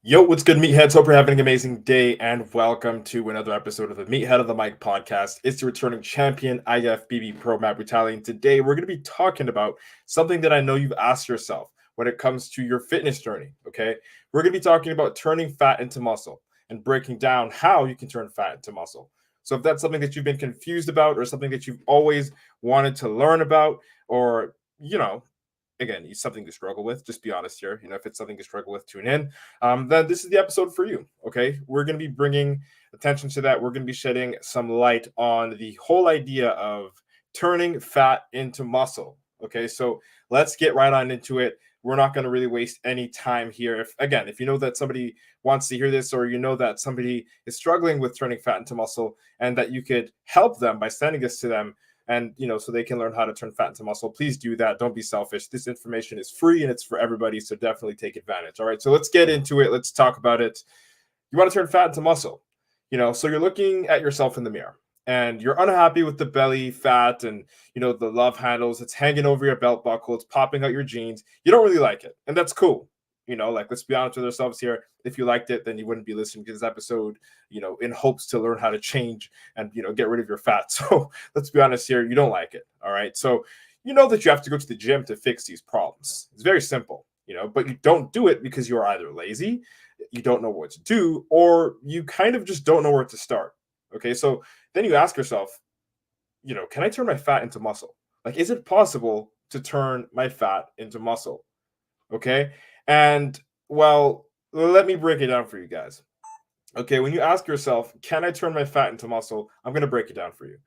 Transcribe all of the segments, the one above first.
Yo, what's good, meatheads? Hope you're having an amazing day, and welcome to another episode of the Meathead of the Mic podcast. It's the returning champion, IFBB Pro Matt Brutali. Today, we're going to be talking about something that I know you've asked yourself when it comes to your fitness journey. Okay, we're going to be talking about turning fat into muscle and breaking down how you can turn fat into muscle. So, if that's something that you've been confused about, or something that you've always wanted to learn about, or again, it's something to struggle with, just be honest here. If it's something to struggle with, tune in. Then this is the episode for you. Okay, we're going to be bringing attention to that. We're going to be shedding some light on the whole idea of turning fat into muscle. Okay, so let's get right on into it. We're not going to really waste any time here. If you know that somebody wants to hear this, or you know that somebody is struggling with turning fat into muscle, and that you could help them by sending this to them, and so they can learn how to turn fat into muscle, please do that. Don't be selfish. This information is free and it's for everybody, so definitely take advantage. All right, so let's get into it. Let's talk about it. You want to turn fat into muscle, so you're looking at yourself in the mirror and you're unhappy with the belly fat and the love handles. It's hanging over your belt buckle, it's popping out your jeans. You don't really like it, and that's cool. Let's be honest with ourselves here. If you liked it, then you wouldn't be listening to this episode, in hopes to learn how to change and, get rid of your fat. So let's be honest here. You don't like it. All right. So you know that you have to go to the gym to fix these problems. It's very simple, but you don't do it because you're either lazy, you don't know what to do, or you kind of just don't know where to start. Okay. So then you ask yourself, can I turn my fat into muscle? Like, is it possible to turn my fat into muscle? Okay. And well, let me break it down for you guys. Okay. When you ask yourself, can I turn my fat into muscle? I'm going to break it down for you.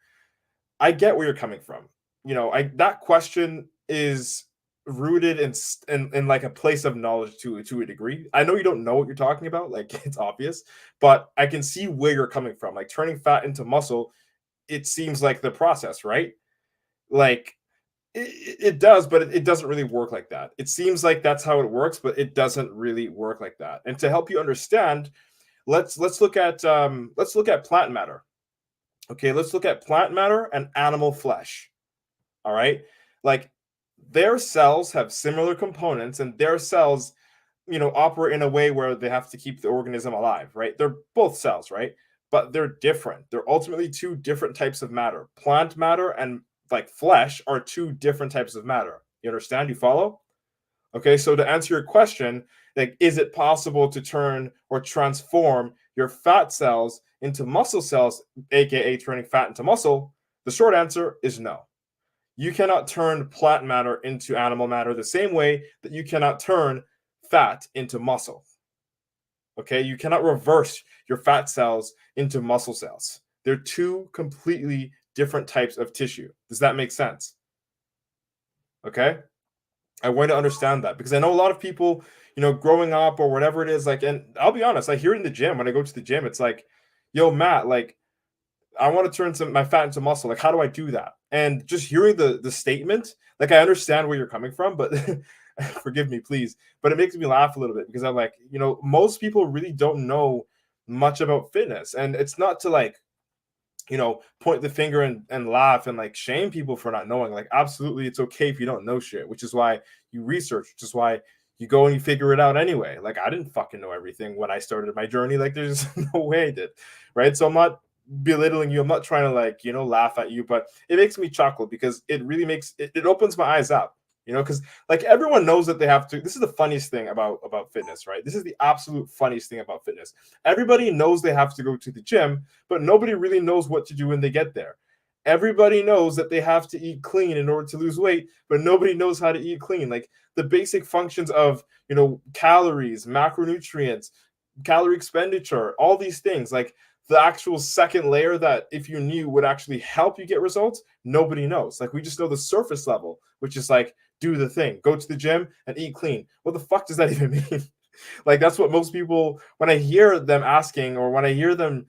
I get where you're coming from. That question is rooted in like a place of knowledge to a degree. I know you don't know what you're talking about, like it's obvious, but I can see where you're coming from. Like turning fat into muscle, it seems like the process, right? Like it does, but it doesn't really work like that. It seems like that's how it works, but it doesn't really work like that. And to help you understand, let's look at plant matter. Okay, let's look at plant matter and animal flesh. All right, like their cells have similar components, and their cells, operate in a way where they have to keep the organism alive. Right? They're both cells, right? But they're different. They're ultimately two different types of matter. Plant matter and like flesh are two different types of matter. You understand? You follow? Okay, so to answer your question, like, is it possible to turn or transform your fat cells into muscle cells, aka turning fat into muscle? The short answer is no. You cannot turn plant matter into animal matter the same way that you cannot turn fat into muscle. Okay, you cannot reverse your fat cells into muscle cells. They're two completely different types of tissue. Does that make sense? Okay. I want to understand that because I know a lot of people, growing up or whatever it is, like, and I'll be honest, I hear it in the gym. When I go to the gym, it's like, yo, Matt, like, I want to turn my fat into muscle. Like, how do I do that? And just hearing the statement, like, I understand where you're coming from, but forgive me, please. But it makes me laugh a little bit because I'm like, most people really don't know much about fitness. And it's not to like, point the finger and laugh and like shame people for not knowing. Like, absolutely, it's okay if you don't know shit, which is why you research, which is why you go and you figure it out anyway. Like, I didn't fucking know everything when I started my journey. Like, there's no way I did, right? So I'm not belittling you. I'm not trying to like, laugh at you, but it makes me chuckle because it really makes it opens my eyes up. Because like everyone knows that they have to. This is the funniest thing about fitness, right? This is the absolute funniest thing about fitness. Everybody knows they have to go to the gym, but nobody really knows what to do when they get there. Everybody knows that they have to eat clean in order to lose weight, but nobody knows how to eat clean. Like the basic functions of, calories, macronutrients, calorie expenditure, all these things, like the actual second layer that if you knew would actually help you get results, nobody knows. Like we just know the surface level, which is like, do the thing, go to the gym and eat clean. What the fuck does that even mean? Like that's what most people, when I hear them asking, or when I hear them,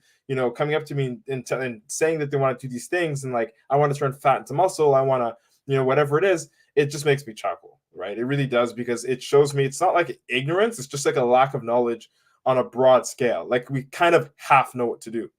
coming up to me and saying that they want to do these things, and like, I want to turn fat into muscle, I want to, whatever it is, it just makes me chuckle, right? It really does, because it shows me it's not like ignorance, it's just like a lack of knowledge on a broad scale. Like we kind of half know what to do.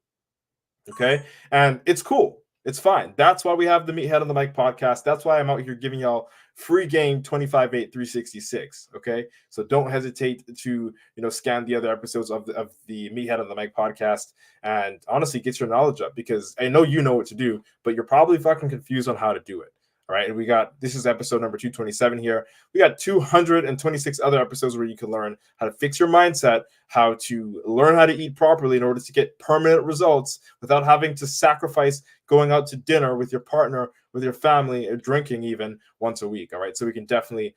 Okay. And it's cool. It's fine. That's why we have the Meathead on the Mic podcast. That's why I'm out here giving y'all free game 25-8-366. Okay, so don't hesitate to scan the other episodes of the Meathead of the Mic podcast, and honestly get your knowledge up, because I know you know what to do, but you're probably fucking confused on how to do it. All right, and this is episode number 227 here. We got 226 other episodes where you can learn how to fix your mindset, how to learn how to eat properly in order to get permanent results without having to sacrifice going out to dinner with your partner, with your family, or drinking even once a week. All right, so we can definitely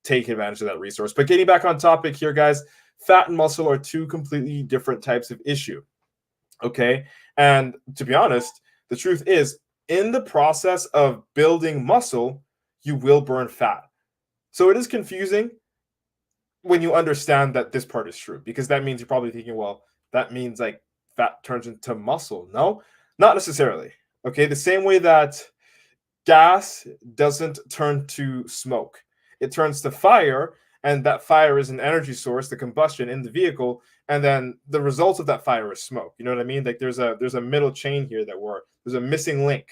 take advantage of that resource. But getting back on topic here, guys, fat and muscle are two completely different types of issue. Okay, and to be honest, the truth is, in the process of building muscle, you will burn fat. So it is confusing when you understand that this part is true, because that means you're probably thinking, well, that means like fat turns into muscle. No, not necessarily. Okay, the same way that gas doesn't turn to smoke, it turns to fire, and that fire is an energy source, the combustion in the vehicle, and then the result of that fire is smoke. You know what I mean? Like there's a middle chain here there's a missing link.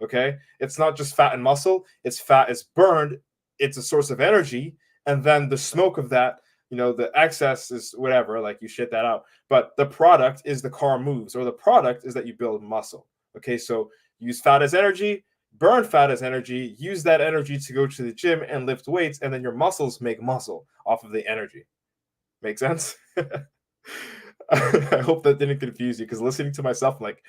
Okay, it's not just fat and muscle, it's fat is burned, it's a source of energy, and then the smoke of that, the excess is whatever, like you shit that out, but the product is the car moves, or the product is that you build muscle. Okay, so use fat as energy, burn fat as energy, use that energy to go to the gym and lift weights, and then your muscles make muscle off of the energy. Make sense? I hope that didn't confuse you, because listening to myself, like,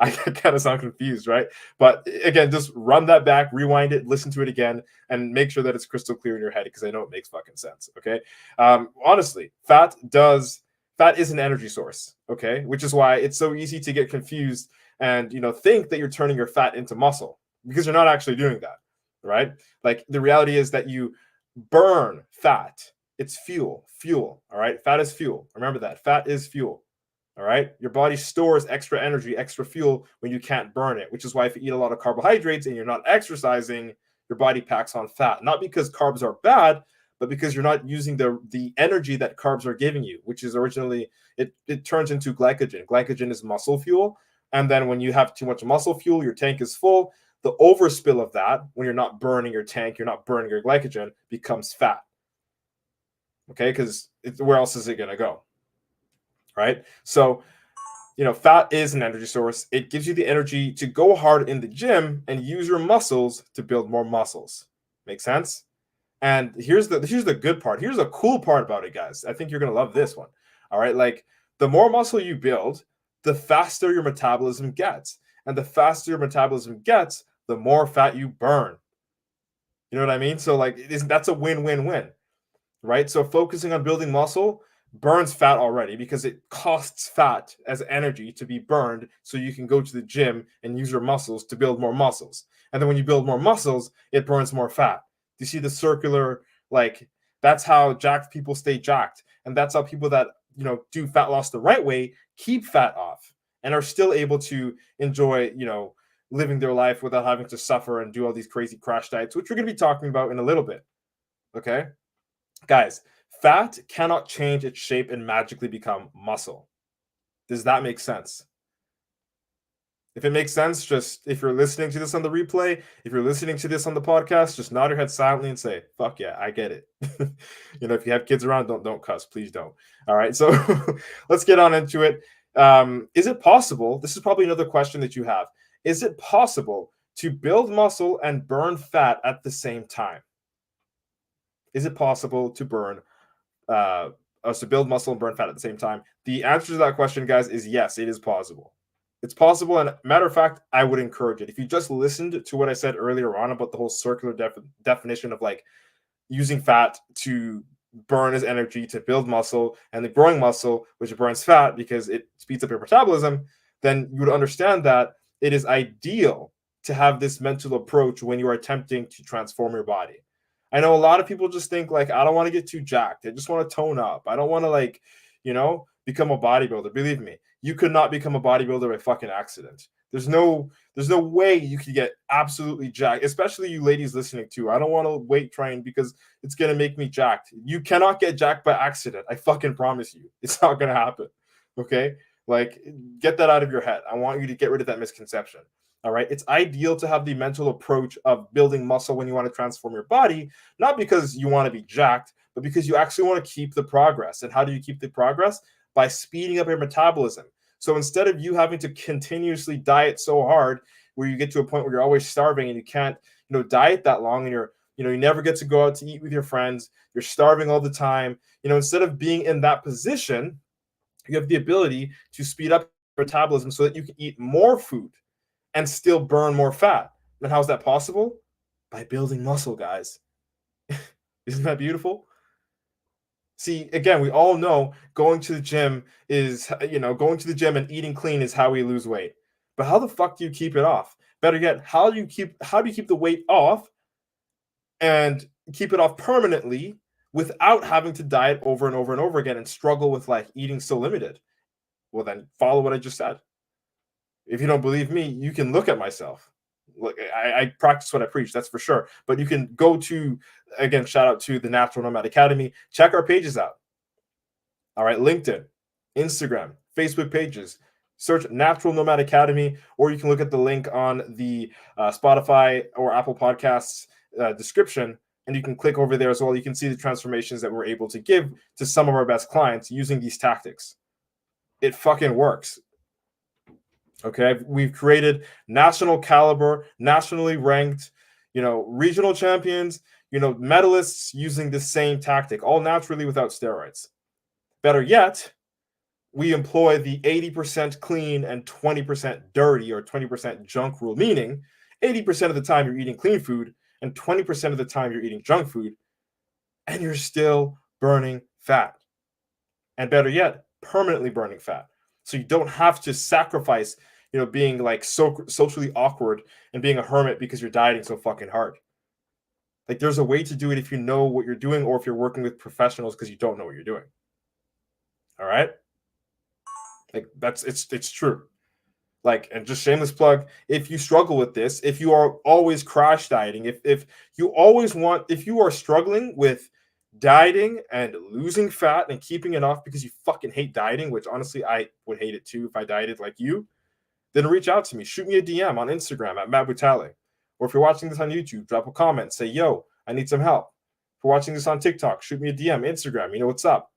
I kind of sound confused, right? But again, just run that back, rewind it, listen to it again, and make sure that it's crystal clear in your head, because I know it makes fucking sense. Okay, honestly, fat is an energy source. Okay, which is why it's so easy to get confused and think that you're turning your fat into muscle, because you're not actually doing that, right? Like the reality is that you burn fat. It's fuel. All right, fat is fuel. Remember that. Fat is fuel. All right, your body stores extra energy, extra fuel when you can't burn it, which is why if you eat a lot of carbohydrates and you're not exercising, your body packs on fat. Not because carbs are bad, but because you're not using the energy that carbs are giving you, which is originally, it turns into glycogen. Glycogen is muscle fuel. And then when you have too much muscle fuel, your tank is full. The overspill of that, when you're not burning your tank, you're not burning your glycogen, becomes fat. Okay, because where else is it going to go? Right? So, fat is an energy source. It gives you the energy to go hard in the gym and use your muscles to build more muscles. Make sense? And here's the good part. Here's the cool part about it, guys. I think you're going to love this one. All right, like the more muscle you build, the faster your metabolism gets. And the faster your metabolism gets, the more fat you burn. You know what I mean? So like that's a win-win-win. Right? So focusing on building muscle burns fat already, because it costs fat as energy to be burned, so you can go to the gym and use your muscles to build more muscles. And then when you build more muscles, it burns more fat. Do you see the circular, like that's how jacked people stay jacked. And that's how people that, do fat loss the right way keep fat off and are still able to enjoy, living their life without having to suffer and do all these crazy crash diets, which we're going to be talking about in a little bit. Okay? Guys, fat cannot change its shape and magically become muscle. Does that make sense? If it makes sense, just if you're listening to this on the replay, if you're listening to this on the podcast, just nod your head silently and say, fuck yeah, I get it. If you have kids around, don't cuss. Please don't. All right, so let's get on into it. Is it possible? This is probably another question that you have. Is it possible to build muscle and burn fat at the same time? Is it possible to build muscle and burn fat at the same time? The answer to that question, guys, is yes, it is possible. It's possible, and matter of fact, I would encourage it. If you just listened to what I said earlier on about the whole circular definition of like using fat to burn as energy to build muscle, and the growing muscle, which burns fat because it speeds up your metabolism, then you would understand that it is ideal to have this mental approach when you are attempting to transform your body. I know a lot of people just think like, I don't want to get too jacked. I just want to tone up. I don't want to become a bodybuilder. Believe me, you could not become a bodybuilder by fucking accident. There's no way you could get absolutely jacked, especially you ladies listening too. I don't want to weight train because it's going to make me jacked. You cannot get jacked by accident. I fucking promise you. It's not going to happen. Okay? Like, get that out of your head. I want you to get rid of that misconception. All right. It's ideal to have the mental approach of building muscle when you want to transform your body, not because you want to be jacked, but because you actually want to keep the progress. And how do you keep the progress? By speeding up your metabolism. So instead of you having to continuously diet so hard where you get to a point where you're always starving and you can't, diet that long, and you never get to go out to eat with your friends, you're starving all the time. Instead of being in that position, you have the ability to speed up metabolism so that you can eat more food and still burn more fat. And how's that possible? By building muscle, guys. Isn't that beautiful? See, again, we all know going to the gym going to the gym and eating clean is how we lose weight. But how the fuck do you keep it off? Better yet, how do you keep the weight off and keep it off permanently without having to diet over and over and over again and struggle with like eating so limited? Well, then follow what I just said. If you don't believe me, you can look at myself. Look, I practice what I preach, that's for sure. But you can go to, again, shout out to the Natural Nomad Academy. Check our pages out. All right, LinkedIn, Instagram, Facebook pages. Search Natural Nomad Academy, or you can look at the link on the Spotify or Apple Podcasts description, and you can click over there as well. You can see the transformations that we're able to give to some of our best clients using these tactics. It fucking works. Okay, we've created national caliber, nationally ranked, regional champions, medalists using the same tactic, all naturally without steroids. Better yet, we employ the 80% clean and 20% dirty or 20% junk rule, meaning 80% of the time you're eating clean food and 20% of the time you're eating junk food, and you're still burning fat. And better yet, permanently burning fat. So you don't have to sacrifice, being like so socially awkward and being a hermit because you're dieting so fucking hard. Like there's a way to do it if you know what you're doing, or if you're working with professionals because you don't know what you're doing. All right? Like it's true. Like, and just shameless plug, if you struggle with this, if you are always crash dieting, if you are struggling with dieting and losing fat and keeping it off because you fucking hate dieting, which honestly I would hate it too if I dieted like you, then reach out to me. Shoot me a DM on Instagram at Matt Butale. Or if you're watching this on YouTube, drop a comment, say, yo, I need some help. If you're watching this on TikTok, shoot me a DM, Instagram, you know what's up.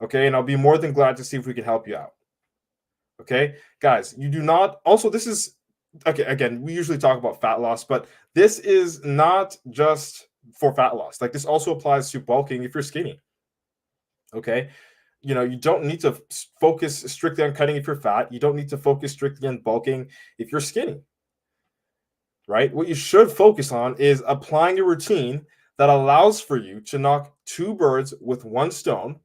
Okay, and I'll be more than glad to see if we can help you out. Okay, guys, you do not, also this is, okay, again, we usually talk about fat loss, but this is not just for fat loss. Like this also applies to bulking if you're skinny. Okay, you don't need to focus strictly on cutting if you're fat. You don't need to focus strictly on bulking if you're skinny. Right? What you should focus on is applying a routine that allows for you to knock two birds with one stone.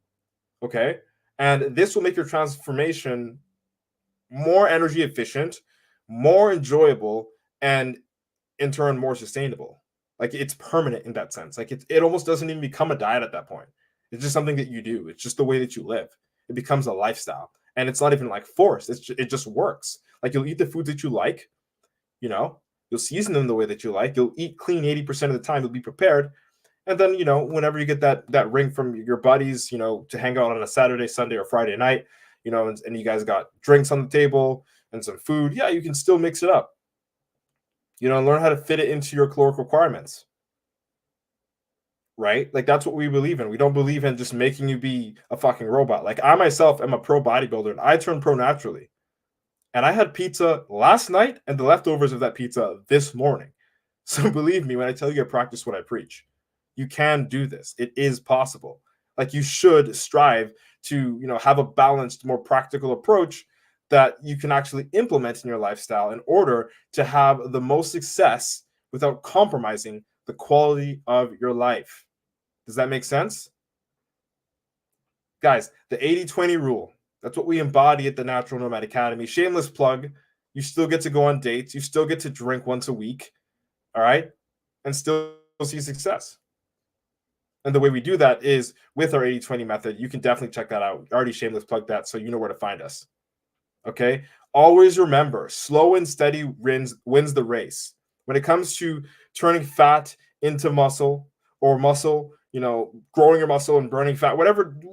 Okay, and this will make your transformation more energy efficient, more enjoyable, and in turn more sustainable. Like it's permanent in that sense. Like it almost doesn't even become a diet at that point. It's just something that you do. It's just the way that you live. It becomes a lifestyle, and it's not even like forced. It just works. Like you'll eat the foods that you like. You'll season them the way that you like. You'll eat clean 80% of the time. You'll be prepared, and then whenever you get that ring from your buddies, to hang out on a Saturday, Sunday, or Friday night, and you guys got drinks on the table and some food. Yeah, you can still mix it up. Learn how to fit it into your caloric requirements. Right? Like that's what we believe in. We don't believe in just making you be a fucking robot. Like I myself am a pro bodybuilder, and I turned pro naturally. And I had pizza last night and the leftovers of that pizza this morning. So believe me when I tell you I practice what I preach. You can do this. It is possible. Like you should strive to, have a balanced, more practical approach that you can actually implement in your lifestyle in order to have the most success without compromising the quality of your life. Does that make sense? Guys, the 80-20 rule. That's what we embody at the Natural Nomad Academy. Shameless plug. You still get to go on dates. You still get to drink once a week. All right? And still see success. And the way we do that is with our 80-20 method. You can definitely check that out. I already shameless plugged that, so you know where to find us. Okay? Always remember, slow and steady wins the race. When it comes to turning fat into muscle, or muscle, growing your muscle and burning fat,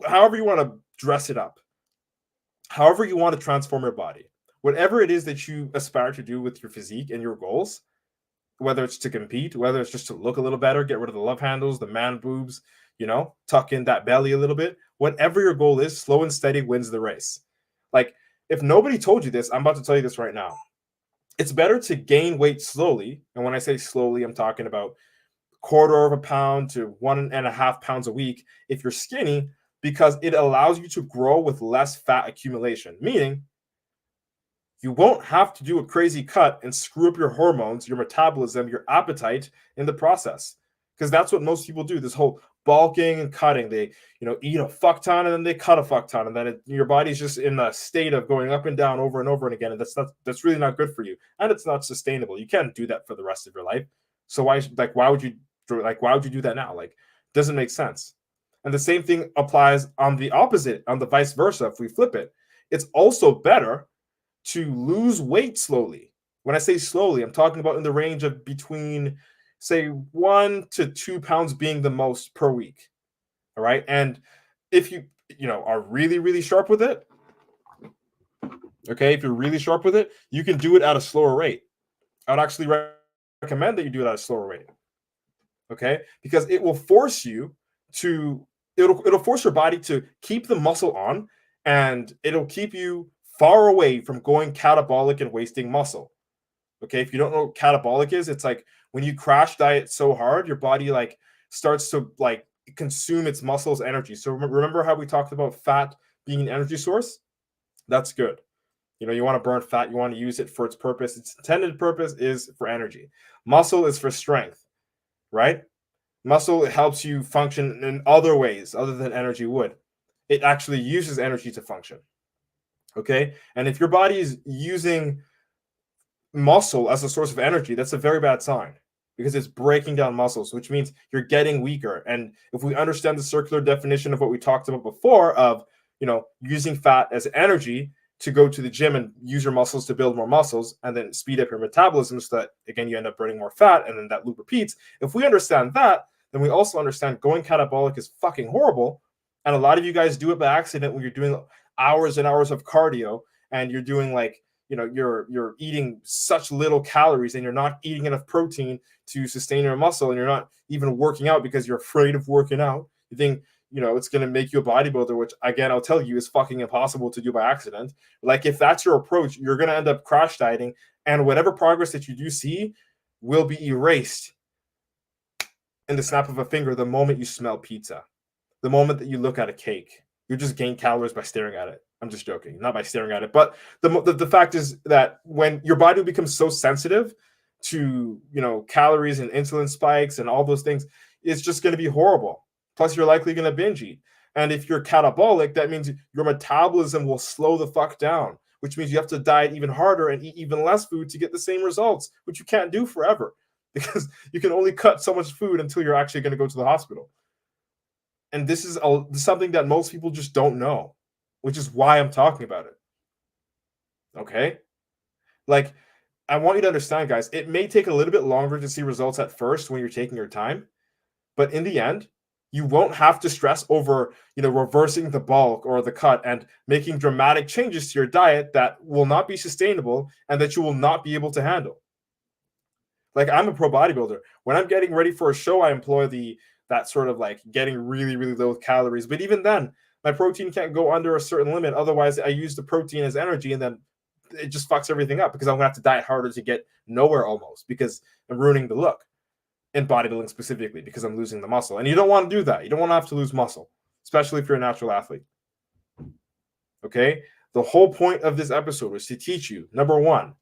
however you want to dress it up, however you want to transform your body, whatever it is that you aspire to do with your physique and your goals, whether it's to compete, whether it's just to look a little better, get rid of the love handles, the man boobs, tuck in that belly a little bit, whatever your goal is, slow and steady wins the race. Like, if nobody told you this, I'm about to tell you this right now. It's better to gain weight slowly. And when I say slowly, I'm talking about quarter of a pound to 1.5 pounds a week if you're skinny, because it allows you to grow with less fat accumulation, meaning you won't have to do a crazy cut and screw up your hormones, your metabolism, your appetite in the process. Because that's what most people do. This whole bulking and cutting, they eat a fuck ton and then they cut a fuck ton, and then your body's just in a state of going up and down over and over and again, and that's really not good for you, and it's not sustainable. You can't do that for the rest of your life. So why would you do that now? Like, doesn't make sense. And the same thing applies on the opposite, on the vice versa. If we flip it, it's also better to lose weight slowly. When I say slowly, I'm talking about in the range of between, say, 1 to 2 pounds being the most per week. All right. And if you are really, really sharp with it, okay, if you're really sharp with it, you can do it at a slower rate. I would actually recommend that you do it at a slower rate. Okay, because it will force you to, it'll force your body to keep the muscle on, and it'll keep you far away from going catabolic and wasting muscle. Okay, if you don't know what catabolic is, it's like when you crash diet so hard, your body like starts to like consume its muscles energy. So remember how we talked about fat being an energy source? That's good. You want to burn fat, you want to use it for its purpose. Its intended purpose is for energy. Muscle is for strength, right? Muscle helps you function in other ways other than energy would. It actually uses energy to function. Okay, and if your body is using muscle as a source of energy, that's a very bad sign, because it's breaking down muscles, which means you're getting weaker. And if we understand the circular definition of what we talked about before, of using fat as energy to go to the gym and use your muscles to build more muscles and then speed up your metabolism, so that again you end up burning more fat and then that loop repeats. If we understand that, then we also understand going catabolic is fucking horrible. And a lot of you guys do it by accident when you're doing hours and hours of cardio, and you're doing like, you're eating such little calories, and you're not eating enough protein to sustain your muscle, and you're not even working out because you're afraid of working out. You think, it's going to make you a bodybuilder, which again, I'll tell you is fucking impossible to do by accident. Like, if that's your approach, you're going to end up crash dieting, and whatever progress that you do see will be erased in the snap of a finger the moment you smell pizza, the moment that you look at a cake. You just gain calories by staring at it. I'm just joking, not by staring at it. But the fact is that when your body becomes so sensitive to, calories and insulin spikes and all those things, it's just going to be horrible. Plus, you're likely going to binge eat. And if you're catabolic, that means your metabolism will slow the fuck down, which means you have to diet even harder and eat even less food to get the same results, which you can't do forever, because you can only cut so much food until you're actually going to go to the hospital. And this is something that most people just don't know, which is why I'm talking about it. Okay? Like, I want you to understand, guys, it may take a little bit longer to see results at first when you're taking your time, but in the end, you won't have to stress over, reversing the bulk or the cut and making dramatic changes to your diet that will not be sustainable and that you will not be able to handle. Like, I'm a pro bodybuilder. When I'm getting ready for a show, I employ that sort of like getting really, really low calories. But even then, my protein can't go under a certain limit. Otherwise, I use the protein as energy, and then it just fucks everything up, because I'm gonna have to diet harder to get nowhere almost, because I'm ruining the look in bodybuilding specifically, because I'm losing the muscle. And you don't want to do that. You don't want to have to lose muscle, especially if you're a natural athlete. Okay? The whole point of this episode was to teach you, number one,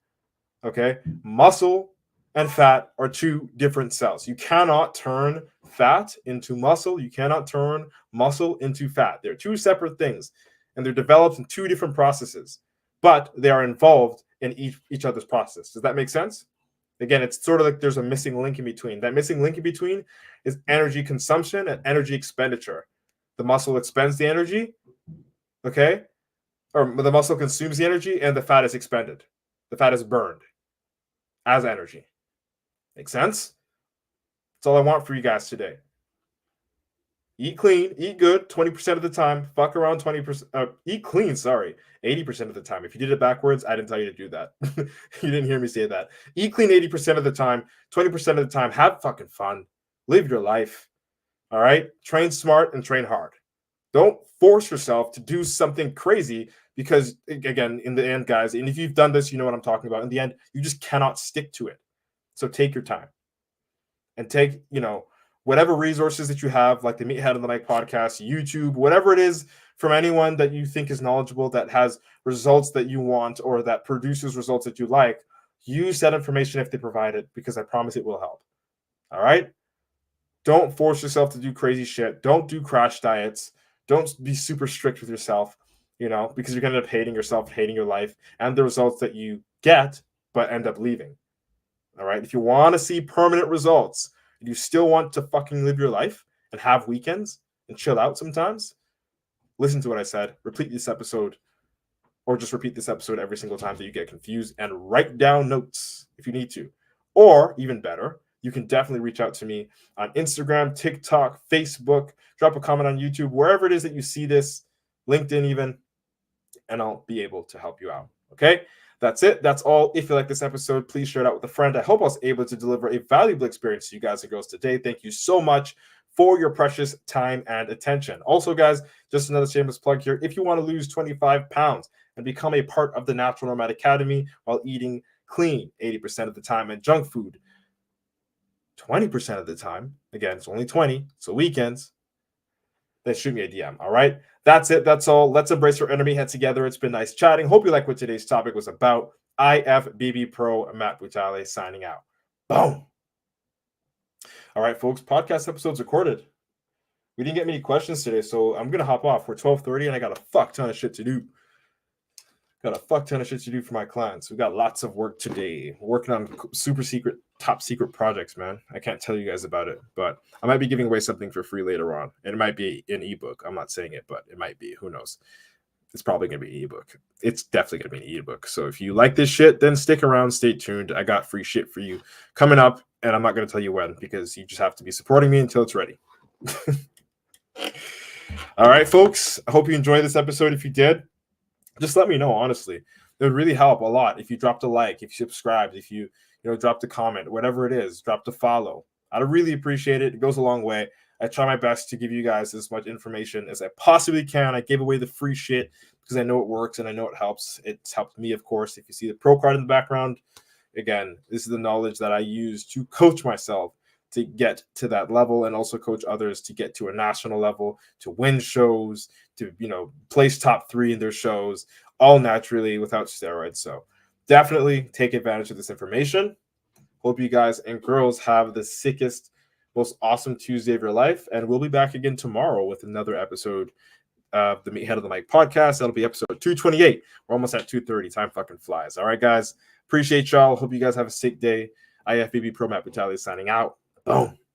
okay, muscle and fat are two different cells. You cannot turn fat into muscle. You cannot turn muscle into fat. They're two separate things, and they're developed in two different processes, but they are involved in each other's process. Does that make sense? Again, it's sort of like there's a missing link in between. That missing link in between is energy consumption and energy expenditure. The muscle expends the energy, okay? Or the muscle consumes the energy, and the fat is expended. The fat is burned as energy. Make sense? That's all I want for you guys today. Eat clean, eat good 20% of the time, fuck around 20%, eat clean, sorry, 80% of the time. If you did it backwards, I didn't tell you to do that. You didn't hear me say that. Eat clean 80% of the time, 20% of the time, have fucking fun, live your life, all right? Train smart and train hard. Don't force yourself to do something crazy because, again, in the end, guys, and if you've done this, you know what I'm talking about. In the end, you just cannot stick to it. So take your time and take, whatever resources that you have, like the Meathead of the Night podcast, YouTube, whatever it is, from anyone that you think is knowledgeable, that has results that you want, or that produces results that you like. Use that information if they provide it, because I promise it will help. All right? Don't force yourself to do crazy shit. Don't do crash diets. Don't be super strict with yourself, because you're going to end up hating yourself, hating your life, and the results that you get, but end up leaving. All right? If you want to see permanent results, and you still want to fucking live your life and have weekends and chill out sometimes, listen to what I said. Repeat this episode, or just repeat this episode every single time that you get confused, and write down notes if you need to. Or even better, you can definitely reach out to me on Instagram, TikTok, Facebook, drop a comment on YouTube, wherever it is that you see this, LinkedIn even, and I'll be able to help you out. Okay? That's it. That's all. If you like this episode, please share it out with a friend. I hope I was able to deliver a valuable experience to you guys and girls today. Thank you so much for your precious time and attention. Also, guys, just another shameless plug here. If you want to lose 25 pounds and become a part of the Natural Nomad Academy while eating clean 80% of the time and junk food 20% of the time, again, it's only 20, so weekends, then shoot me a DM. All right. That's it. That's all. Let's embrace our enemy. Head together. It's been nice chatting. Hope you like what today's topic was about. IFBB Pro, Matt Butale signing out. Boom. All right, folks. Podcast episode's recorded. We didn't get many questions today, so I'm gonna hop off. We're 12:30, and I got a fuck ton of shit to do. Got a fuck ton of shit to do for my clients. We got lots of work today. We're working on super secret, top secret projects, man. I can't tell you guys about it, but I might be giving away something for free later on. And it might be an ebook. I'm not saying it, but it might be. Who knows? It's probably going to be an ebook. It's definitely going to be an ebook. So if you like this shit, then stick around. Stay tuned. I got free shit for you coming up, and I'm not going to tell you when, because you just have to be supporting me until it's ready. All right, folks. I hope you enjoyed this episode. If you did, just let me know, honestly. It would really help a lot if you dropped a like, if you subscribed, if you dropped a comment, whatever it is, dropped a follow. I'd really appreciate it. It goes a long way. I try my best to give you guys as much information as I possibly can. I gave away the free shit because I know it works and I know it helps. It's helped me, of course. If you see the pro card in the background, again, this is the knowledge that I use to coach myself to get to that level, and also coach others to get to a national level, to win shows, to place top 3 in their shows, all naturally without steroids. So definitely take advantage of this information. Hope you guys and girls have the sickest, most awesome Tuesday of your life, and we'll be back again tomorrow with another episode of the Meathead of the Mic podcast. That'll be episode 228. We're almost at 230. Time fucking flies. All right, guys. Appreciate y'all. Hope you guys have a sick day. IFBB Pro Matt Butale signing out. Boom.